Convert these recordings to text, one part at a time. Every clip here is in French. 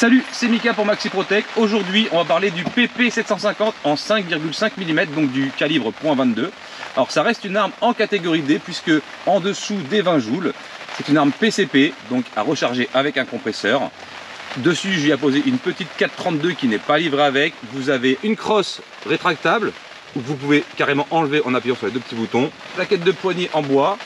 Salut, c'est Mika pour Maxiprotec. Aujourd'hui, on va parler du PP750 en 5,5 mm, donc du calibre .22. Alors ça reste une arme en catégorie D, puisque en dessous des 20 joules, c'est une arme PCP, donc à recharger avec un compresseur. Dessus, je lui ai posé une petite 432 qui n'est pas livrée avec. Vous avez une crosse rétractable, où vous pouvez carrément enlever en appuyant sur les deux petits boutons. Plaquette de poignée en bois.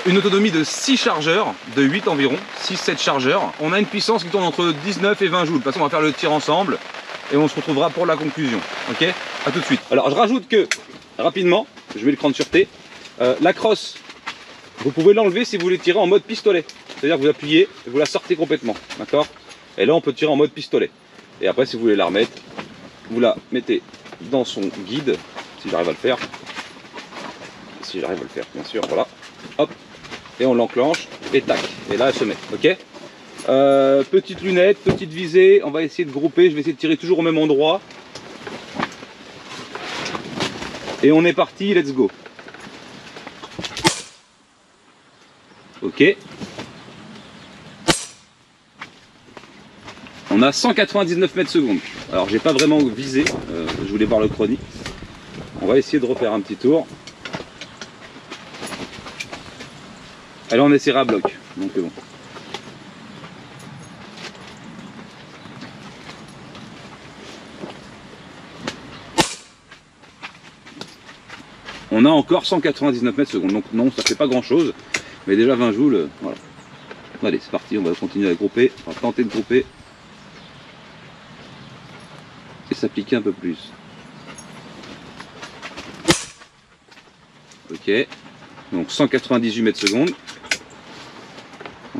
Une autonomie de 6 chargeurs, de 8 environ, 6-7 chargeurs. On a une puissance qui tourne entre 19 et 20 joules. De toute façon, on va faire le tir ensemble et on se retrouvera pour la conclusion. Ok, à tout de suite. Alors, je rajoute que, rapidement, je mets le cran de sûreté, la crosse, vous pouvez l'enlever si vous voulez tirer en mode pistolet. C'est-à-dire que vous appuyez et vous la sortez complètement. D'accord? Et là, on peut tirer en mode pistolet. Et après, si vous voulez la remettre, vous la mettez dans son guide, si j'arrive à le faire. Si j'arrive à le faire, bien sûr, voilà. Hop, et on l'enclenche, et tac, et là elle se met, ok. Petite lunette, petite visée, on va essayer de grouper, je vais essayer de tirer toujours au même endroit. Et on est parti, let's go. Ok. On a 199 mètres secondes. Alors j'ai pas vraiment visé, je voulais voir le chronie. On va essayer de refaire un petit tour. Alors on essaiera à bloc, donc bon. On a encore 199 mètres secondes, donc non, ça fait pas grand chose, mais déjà 20 joules, voilà. Allez, c'est parti, on va continuer à grouper, on va tenter de grouper et s'appliquer un peu plus. Ok, donc 198 mètres secondes.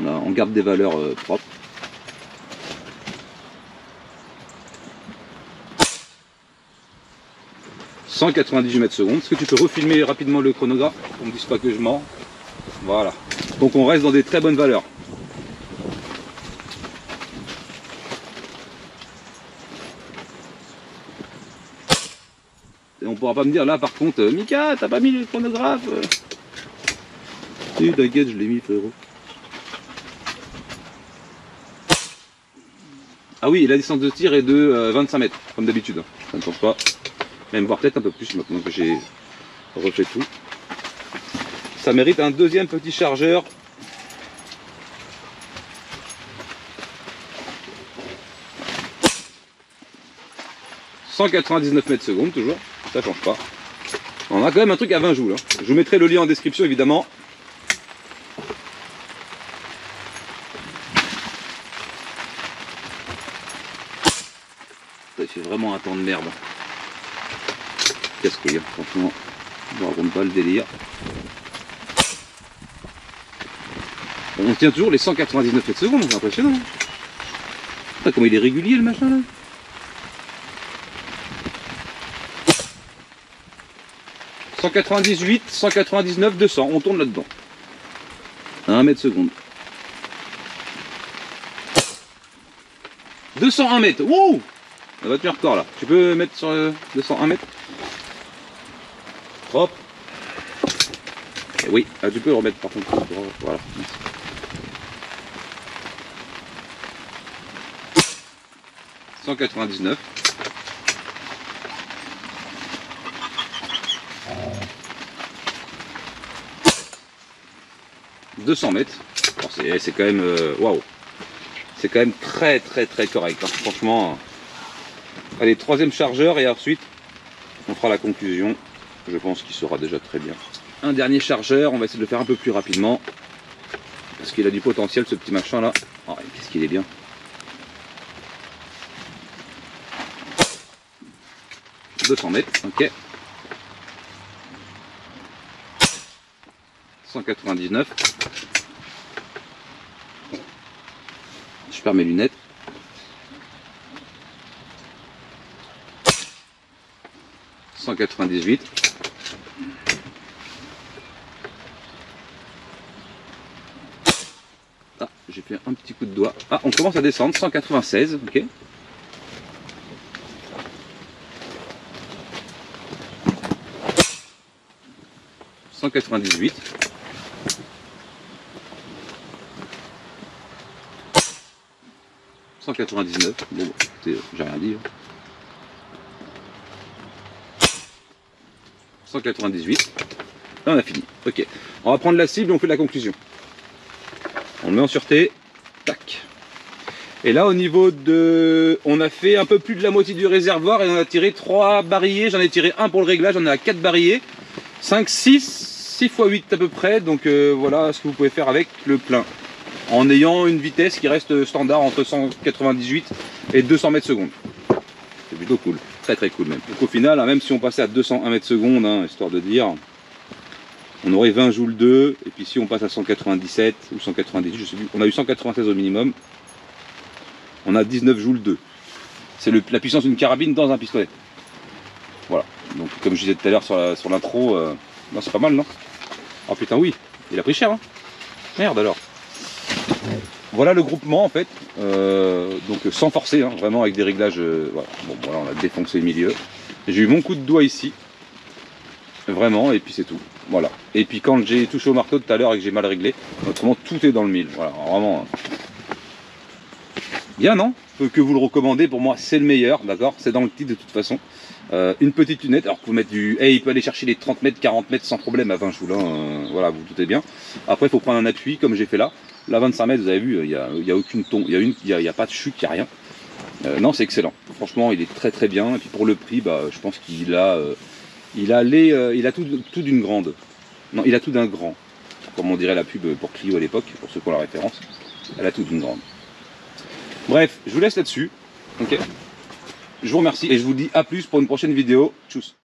On garde des valeurs propres. « 198 mètres secondes. Est-ce que tu peux refilmer rapidement le chronographe pour ne me dise pas que je mens? Voilà. Donc on reste dans des très bonnes valeurs. Et on pourra pas me dire là par contre, Mika, t'as pas mis le chronographe? Si, t'inquiète, je l'ai mis, frérot. Ah oui, la distance de tir est de 25 mètres, comme d'habitude. Ça ne change pas. Même voire peut-être un peu plus maintenant que j'ai refait tout. Ça mérite un deuxième petit chargeur. « 199 mètres secondes toujours, ça change pas. On a quand même un truc à 20 joules. Hein. Je vous mettrai le lien en description évidemment. Ça fait vraiment un temps de merde. Casse-couille, hein. Franchement, je ne raconte pas le délire. On tient toujours les 199 mètres secondes, c'est impressionnant. Putain, comment il est régulier le machin là. « 198, 199, 200, on tourne là-dedans. À 1 mètre seconde. 201 mètres, wouh! On va tenir record là. Tu peux mettre sur 201 mètres? Hop. Et oui, ah, tu peux le remettre par contre. Voilà. 199. « 200 mètres. C'est quand même... waouh. C'est quand même très correct. Hein. Franchement... Allez, troisième chargeur et ensuite on fera la conclusion. Je pense qu'il sera déjà très bien. Un dernier chargeur, on va essayer de le faire un peu plus rapidement. Parce qu'il a du potentiel ce petit machin là. Oh, qu'est-ce qu'il est bien. « 200 mètres, ok. 199. Je perds mes lunettes. 198. Ah, j'ai fait un petit coup de doigt. Ah, on commence à descendre. 196, ok. 198. 199. Bon, j'ai rien dit. 198. Là, on a fini. Ok. On va prendre la cible et on fait la conclusion. On le met en sûreté. Tac. Et là, au niveau de... On a fait un peu plus de la moitié du réservoir et on a tiré 3 barillet. J'en ai tiré un pour le réglage. On est à 4 barillet. 5, 6 x 8 à peu près. Donc voilà ce que vous pouvez faire avec le plein. En ayant une vitesse qui reste standard entre 198 et 200 mètres secondes. C'est plutôt cool. Très très cool même. Donc au final, hein, même si on passait à 201 mètres secondes, hein, histoire de dire, on aurait 20 joules 2. Et puis si on passe à 197 ou 198, je sais plus, on a eu 196 au minimum. On a 19 joules 2. C'est la puissance d'une carabine dans un pistolet. Voilà. Donc comme je disais tout à l'heure sur l'intro, non, c'est pas mal, non? Oh putain, oui, il a pris cher, hein. Merde alors. Voilà le groupement en fait, donc sans forcer, hein, vraiment avec des réglages, voilà. Bon voilà, on a défoncé le milieu. J'ai eu mon coup de doigt ici, vraiment, et puis c'est tout, voilà. Et puis quand j'ai touché au marteau tout à l'heure et que j'ai mal réglé, autrement tout est dans le mille, voilà, vraiment. Bien, non? Que vous le recommandez, pour moi c'est le meilleur, d'accord? C'est dans le titre de toute façon. Une petite lunette, alors vous pouvez mettre du... il peut aller chercher les 30 mètres, 40 mètres sans problème à 20 joules, hein, voilà, vous doutez bien. Après il faut prendre un appui comme j'ai fait là. Là 25 mètres, vous avez vu, il n'y a aucune tombe, il n'y a pas de chute, il n'y a rien. Non, c'est excellent. Franchement, il est très très bien. Et puis pour le prix, bah, je pense qu'il a, il a tout d'une grande. Non, il a tout d'un grand. Comme on dirait la pub pour Clio à l'époque, pour ceux qui ont la référence. Elle a tout d'une grande. Bref, je vous laisse là-dessus. Ok. Je vous remercie et je vous dis à plus pour une prochaine vidéo. Tchuss.